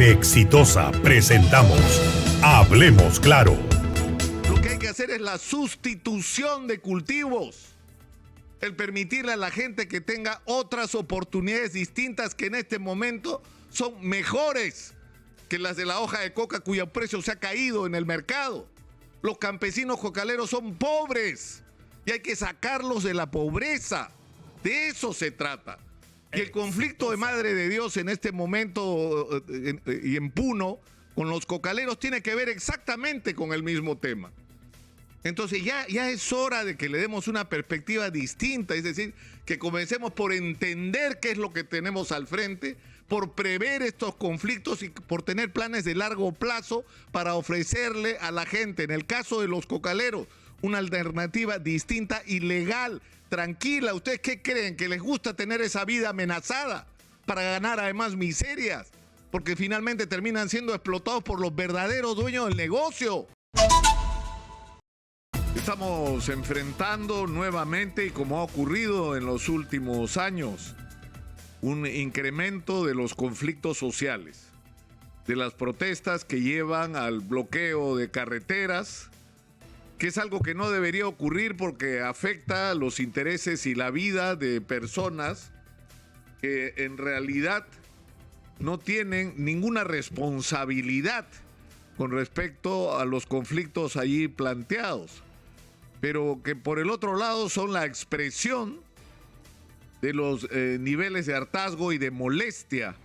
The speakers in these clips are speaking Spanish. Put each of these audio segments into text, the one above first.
En Exitosa presentamos Hablemos Claro. Lo que hay que hacer es la sustitución de cultivos. El permitirle a la gente que tenga otras oportunidades distintas que en este momento son mejores que las de la hoja de coca cuyo precio se ha caído en el mercado. Los campesinos cocaleros son pobres y hay que sacarlos de la pobreza. De eso se trata. Y el conflicto de Madre de Dios en este momento y en Puno con los cocaleros tiene que ver exactamente con el mismo tema. Entonces ya es hora de que le demos una perspectiva distinta, es decir, que comencemos por entender qué es lo que tenemos al frente, por prever estos conflictos y por tener planes de largo plazo para ofrecerle a la gente, en el caso de los cocaleros, una alternativa distinta y legal, tranquila. ¿Ustedes qué creen? ¿Que les gusta tener esa vida amenazada para ganar además miserias? Porque finalmente terminan siendo explotados por los verdaderos dueños del negocio. Estamos enfrentando nuevamente, y como ha ocurrido en los últimos años, un incremento de los conflictos sociales, de las protestas que llevan al bloqueo de carreteras, que es algo que no debería ocurrir porque afecta los intereses y la vida de personas que en realidad no tienen ninguna responsabilidad con respecto a los conflictos allí planteados, pero que por el otro lado son la expresión de los niveles de hartazgo y de molestia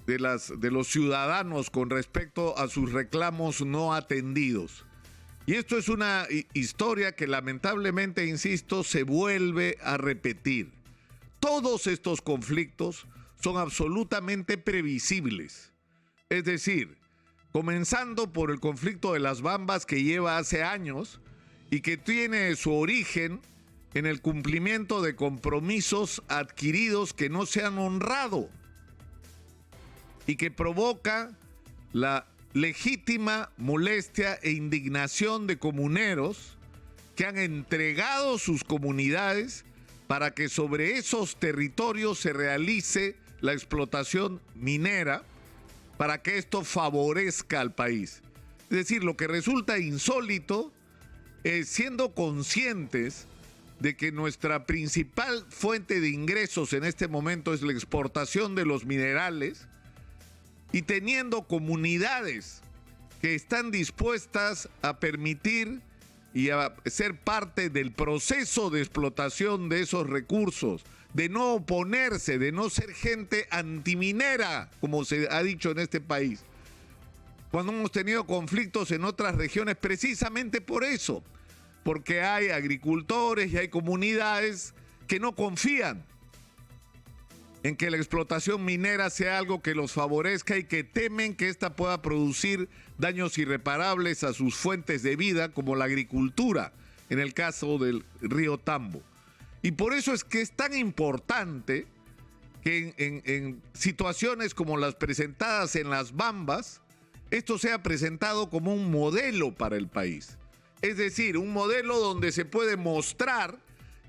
de los ciudadanos con respecto a sus reclamos no atendidos. Y esto es una historia que lamentablemente, insisto, se vuelve a repetir. Todos estos conflictos son absolutamente previsibles. Es decir, comenzando por el conflicto de las Bambas que lleva hace años y que tiene su origen en el cumplimiento de compromisos adquiridos que no se han honrado y que provoca la legítima molestia e indignación de comuneros que han entregado sus comunidades para que sobre esos territorios se realice la explotación minera para que esto favorezca al país. Es decir, lo que resulta insólito es, siendo conscientes de que nuestra principal fuente de ingresos en este momento es la exportación de los minerales, y teniendo comunidades que están dispuestas a permitir y a ser parte del proceso de explotación de esos recursos, de no oponerse, de no ser gente antiminera, como se ha dicho en este país. Cuando hemos tenido conflictos en otras regiones, precisamente por eso, porque hay agricultores y hay comunidades que no confían en que la explotación minera sea algo que los favorezca y que temen que ésta pueda producir daños irreparables a sus fuentes de vida, como la agricultura, en el caso del río Tambo. Y por eso es que es tan importante que en situaciones como las presentadas en las Bambas, esto sea presentado como un modelo para el país. Es decir, un modelo donde se puede mostrar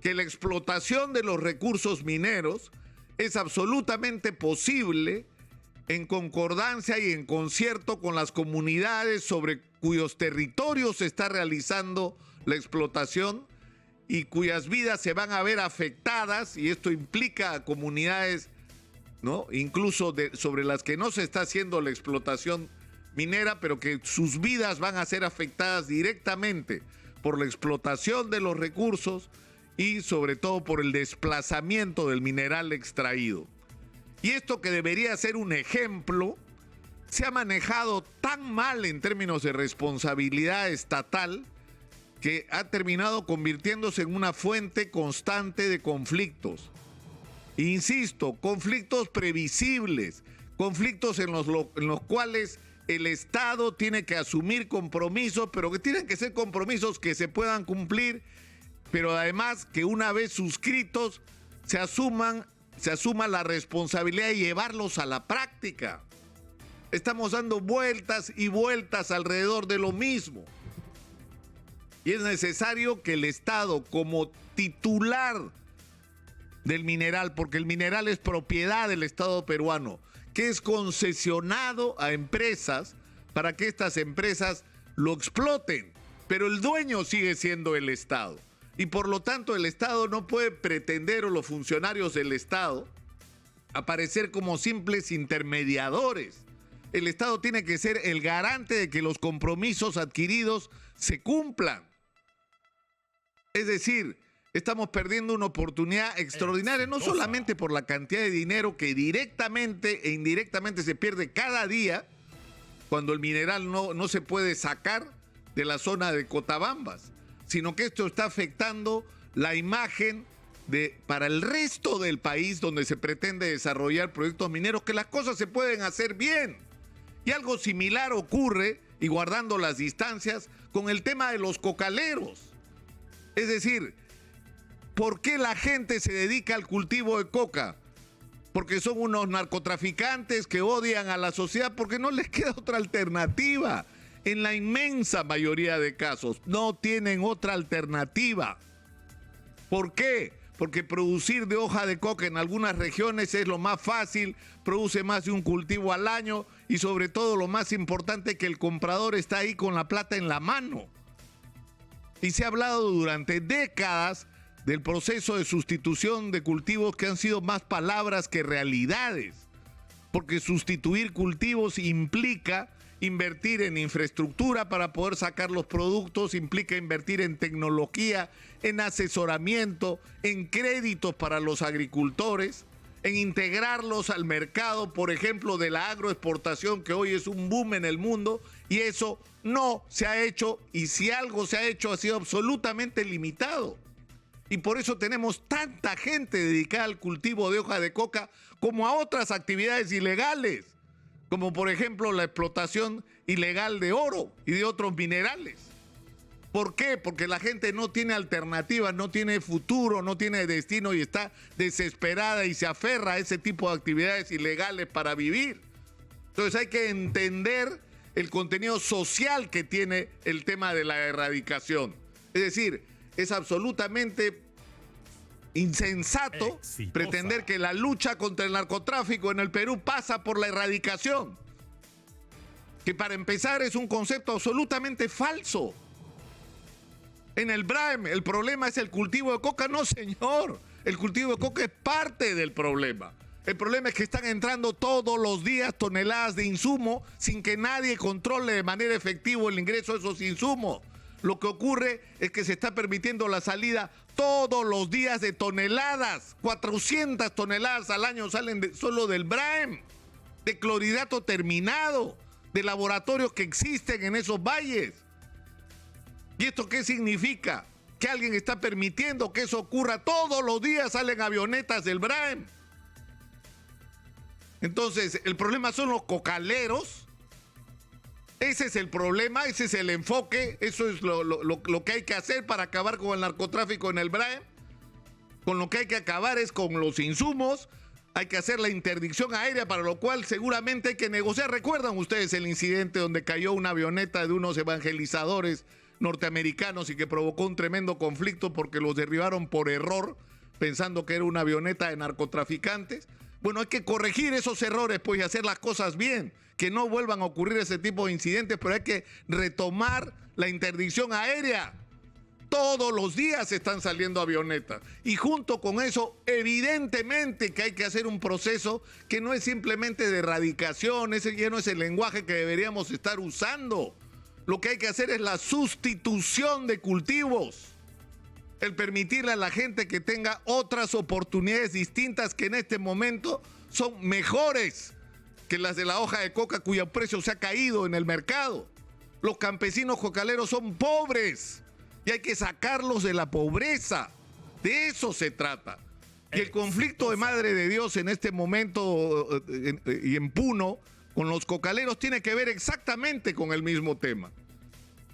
que la explotación de los recursos mineros es absolutamente posible en concordancia y en concierto con las comunidades sobre cuyos territorios se está realizando la explotación y cuyas vidas se van a ver afectadas, y esto implica a comunidades, ¿no?, incluso sobre las que no se está haciendo la explotación minera, pero que sus vidas van a ser afectadas directamente por la explotación de los recursos y sobre todo por el desplazamiento del mineral extraído. Y esto, que debería ser un ejemplo, se ha manejado tan mal en términos de responsabilidad estatal que ha terminado convirtiéndose en una fuente constante de conflictos. Insisto, conflictos previsibles, conflictos en los cuales el Estado tiene que asumir compromisos, pero que tienen que ser compromisos que se puedan cumplir, pero además que una vez suscritos se asuma la responsabilidad de llevarlos a la práctica. Estamos dando vueltas y vueltas alrededor de lo mismo. Y es necesario que el Estado, como titular del mineral, porque el mineral es propiedad del Estado peruano, que es concesionado a empresas para que estas empresas lo exploten, pero el dueño sigue siendo el Estado. Y por lo tanto el Estado no puede pretender, o los funcionarios del Estado, aparecer como simples intermediadores. El Estado tiene que ser el garante de que los compromisos adquiridos se cumplan. Es decir, estamos perdiendo una oportunidad extraordinaria, no solamente por la cantidad de dinero que directamente e indirectamente se pierde cada día cuando el mineral no se puede sacar de la zona de Cotabambas, sino que esto está afectando la imagen para el resto del país donde se pretende desarrollar proyectos mineros, que las cosas se pueden hacer bien. Y algo similar ocurre, y guardando las distancias, con el tema de los cocaleros. Es decir, ¿por qué la gente se dedica al cultivo de coca? Porque son unos narcotraficantes que odian a la sociedad, porque no les queda otra alternativa. En la inmensa mayoría de casos no tienen otra alternativa. ¿Por qué? Porque producir de hoja de coca en algunas regiones es lo más fácil, produce más de un cultivo al año y sobre todo lo más importante, que el comprador está ahí con la plata en la mano. Y se ha hablado durante décadas del proceso de sustitución de cultivos que han sido más palabras que realidades, porque sustituir cultivos implica invertir en infraestructura para poder sacar los productos, implica invertir en tecnología, en asesoramiento, en créditos para los agricultores, en integrarlos al mercado, por ejemplo, de la agroexportación, que hoy es un boom en el mundo, y eso no se ha hecho, y si algo se ha hecho ha sido absolutamente limitado. Y por eso tenemos tanta gente dedicada al cultivo de hoja de coca como a otras actividades ilegales, como por ejemplo la explotación ilegal de oro y de otros minerales. ¿Por qué? Porque la gente no tiene alternativas, no tiene futuro, no tiene destino y está desesperada y se aferra a ese tipo de actividades ilegales para vivir. Entonces hay que entender el contenido social que tiene el tema de la erradicación. Es decir, es absolutamente insensato pretender que la lucha contra el narcotráfico en el Perú pasa por la erradicación, que para empezar es un concepto absolutamente falso. En el BRAEM el problema es el cultivo de coca. No, señor, el cultivo de coca es parte del problema. El problema es que están entrando todos los días toneladas de insumo sin que nadie controle de manera efectiva el ingreso de esos insumos. Lo que ocurre es que se está permitiendo la salida todos los días de toneladas. 400 toneladas al año salen solo del BRAEM, de clorhidrato terminado, de laboratorios que existen en esos valles. ¿Y esto qué significa? Que alguien está permitiendo que eso ocurra. Todos los días salen avionetas del BRAEM. Entonces, el problema son los cocaleros. Ese es el problema, ese es el enfoque, eso es lo que hay que hacer para acabar con el narcotráfico en el BRAEM. Con lo que hay que acabar es con los insumos, hay que hacer la interdicción aérea, para lo cual seguramente hay que negociar. ¿Recuerdan ustedes el incidente donde cayó una avioneta de unos evangelizadores norteamericanos y que provocó un tremendo conflicto porque los derribaron por error, pensando que era una avioneta de narcotraficantes? Bueno, hay que corregir esos errores, pues, y hacer las cosas bien, que no vuelvan a ocurrir ese tipo de incidentes, pero hay que retomar la interdicción aérea. Todos los días están saliendo avionetas. Y junto con eso, evidentemente que hay que hacer un proceso que no es simplemente de erradicación, ese ya no es el lenguaje que deberíamos estar usando. Lo que hay que hacer es la sustitución de cultivos. El permitirle a la gente que tenga otras oportunidades distintas que en este momento son mejores que las de la hoja de coca, cuyo precio se ha caído en el mercado. Los campesinos cocaleros son pobres y hay que sacarlos de la pobreza. De eso se trata. Y el conflicto de Madre de Dios en este momento y en Puno con los cocaleros tiene que ver exactamente con el mismo tema.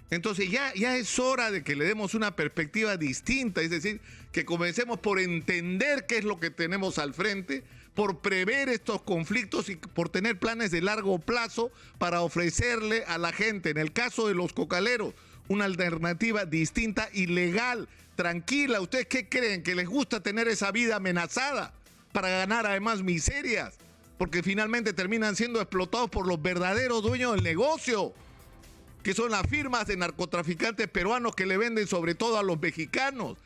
Entonces ya es hora de que le demos una perspectiva distinta, es decir, que comencemos por entender qué es lo que tenemos al frente, por prever estos conflictos y por tener planes de largo plazo para ofrecerle a la gente, en el caso de los cocaleros, una alternativa distinta y legal, tranquila. ¿Ustedes qué creen? ¿Que les gusta tener esa vida amenazada para ganar además miserias? Porque finalmente terminan siendo explotados por los verdaderos dueños del negocio, que son las firmas de narcotraficantes peruanos que le venden sobre todo a los mexicanos.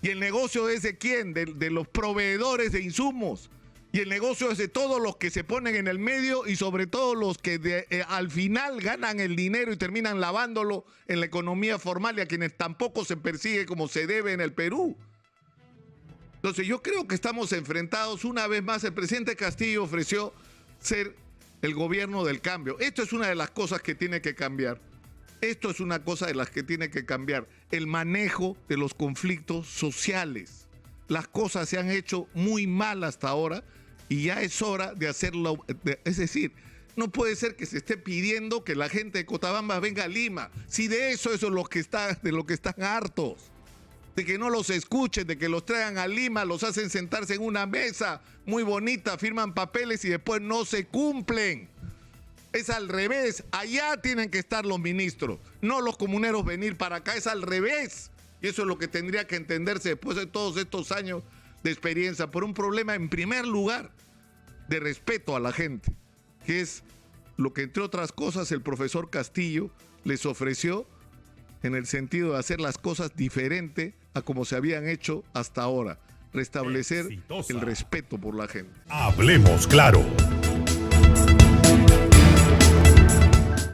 ¿Y el negocio es de quién? De los proveedores de insumos. Y el negocio es de todos los que se ponen en el medio y sobre todo los que al final ganan el dinero y terminan lavándolo en la economía formal y a quienes tampoco se persigue como se debe en el Perú. Entonces yo creo que estamos enfrentados una vez más. El presidente Castillo ofreció ser el gobierno del cambio. Esto es una de las cosas que tiene que cambiar. Esto es una cosa de las que tiene que cambiar. El manejo de los conflictos sociales. Las cosas se han hecho muy mal hasta ahora y ya es hora de hacerlo. Es decir, no puede ser que se esté pidiendo que la gente de Cochabamba venga a Lima. Si de eso es de lo que están hartos. De que no los escuchen, de que los traigan a Lima, los hacen sentarse en una mesa muy bonita, firman papeles y después no se cumplen. Es al revés, allá tienen que estar los ministros, no los comuneros venir para acá, es al revés. Y eso es lo que tendría que entenderse después de todos estos años de experiencia, por un problema en primer lugar de respeto a la gente, que es lo que entre otras cosas el profesor Castillo les ofreció en el sentido de hacer las cosas diferente a como se habían hecho hasta ahora, restablecer el respeto por la gente. Hablemos claro.